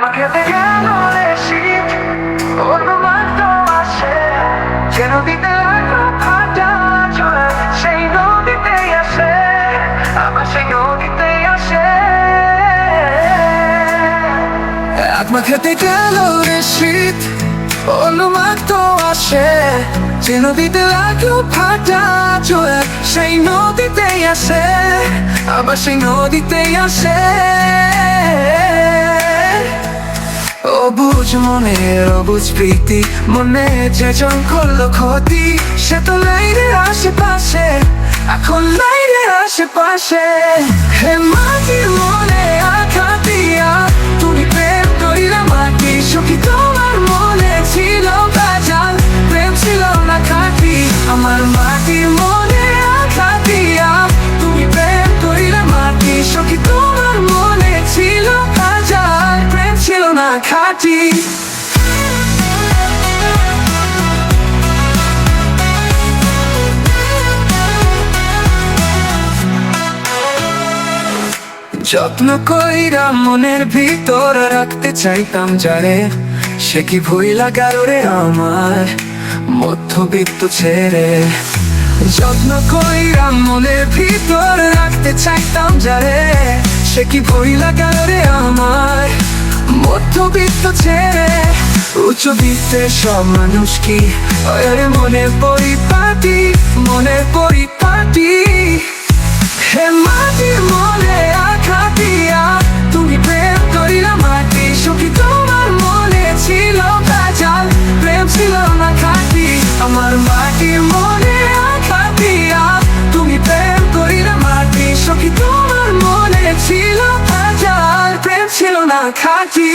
খেতে গেল রে শীত, অনুমান তো আসে, যে নদীতে লাগলো ফাটা ঝড়, সেই নদীতেই আসে, আবার সেই নদীতেই আসে। আত্মা খেতে গেল রে শীত, অনুমান তো আসে, যে নদীতে লাগলো ফাটা ঝড়, সেই নদীতেই আসে, আবার সেই নদীতেই আসে। অবুঝ মনের অবুঝ প্রীতি, মনে যে জন করলো ক্ষতি, সে তো লাইরে আশেপাশে, এখন লাইরে আশেপাশে। হে মাটির মনে আঘাত দিয়া, তুমি প্রেম করিলে মাটি সখী, তোমার মনে ছিল ভেজাল, প্রেম ছিল না খাঁটি। আমার মাটির মনে আঘাত দিয়া, তুমি প্রেম করিলে মাটি সখী, তোমার মনে ছিল ভেজাল, প্রেম ছিল না খাঁটি। যত্ন কইরা মনের ভিতর রাখতে চাইতাম যারে, সে কি ভুইলা গেল রে আমার মধ্যবিত্ত ছেড়ে। যত্ন কইরা মনের ভিতর রাখতে চাইতাম যারে, সে কি ভুইলা গেল রে আমার মধ্যবিত্ত ছেড়ে। উচ্চবিত্তের সব মানুষ কি ওরে মনের পরিপাটি, মনের পরিপাটি। হে মাটির মনে আঘাত দিয়া, তুমি প্রেম করিলা মাটি সখী, তোমার মনে ছিল ভেজাল, প্রেম ছিল না খাঁটি। আমার মাটির মনে আঘাত দিয়া, তুমি প্রেম করিলা মাটি সখী, তোমার মনে ছিল ভেজাল, প্রেম ছিল না খাঁটি।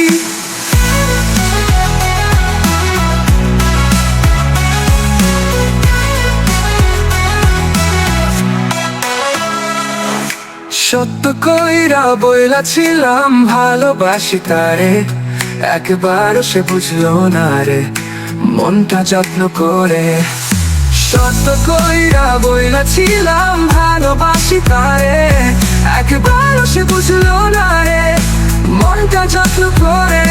সত্য কইরা বইলা ছিলাম ভালোবাসি তারে, একবারও সে বুঝলো না রে মনটা যত্ন করে। সত্য কইরা বইলা ছিলাম ভালোবাসি তারে, একবারও সে বুঝলো না রে মনটা যত্ন করে।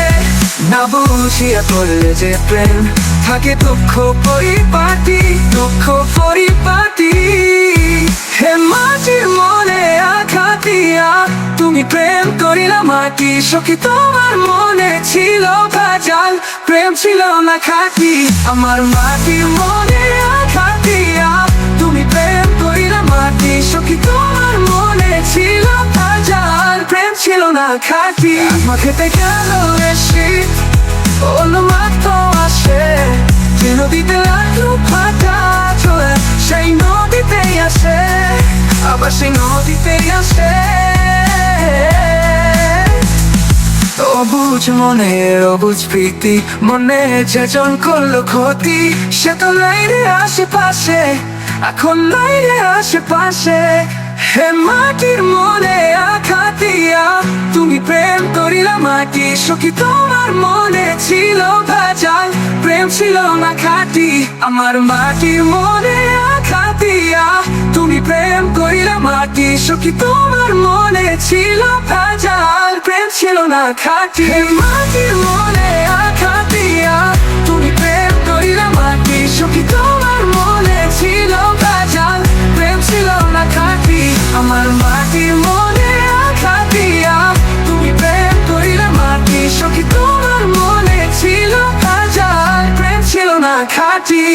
না বুঝিয়া করলে যে প্রেম থাকে দুঃখ পরিপাটি, দুঃখ পরিপাটি। হে মাটির মনে আঘাত দিয়া, তুমি প্রেম করিলা মাটি সখী, তোমার মনে ছিল ভেজাল, প্রেম ছিল না খাঁটি। আমার মাটির মনে আঘাত দিয়া, তুমি প্রেম করিলা মাটি সখী, তোমার মনে ছিল ভেজাল, প্রেম ছিল না খাঁটি। আত্মা খেতে গেল রে শীত, অনুমান তো আসে, যে নদীতে লাগলো ফাটা ঝড়, সেই নদীতেই আসে, আবার সেই নদীতেই আসে। অবুঝ মনের অবুঝ প্রীতি, মনে যে জন করলো ক্ষতি, সে তো লাইরে আশেপাশে, এখন লাইরে আশেপাশে। হে মাটির মনে আঘাত দিয়া, তুমি প্রেম করিলা মাটি সখী, তোমার মনে ছিল ভেজাল, প্রেম ছিল না খাঁটি। আমার মাটির মনে আঘাত দিয়া, তুমি প্রেম করিলা মাটি সখী, তোমার মনে ছিল ভেজাল, প্রেম ছিল না খাঁটি। হে মাটির মনে আঘাত দিয়া, তুমি প্রেম করিলা মাটি সখী, তোমার মনে ছিল ভেজাল, প্রেম ছিল না খাঁটি। আমার মাটির মনে আঘাত দিয়া, তুমি প্রেম করিলা মাটি সখী, তোমার মনে ছিল ভেজাল, প্রেম ছিল না খাঁটি।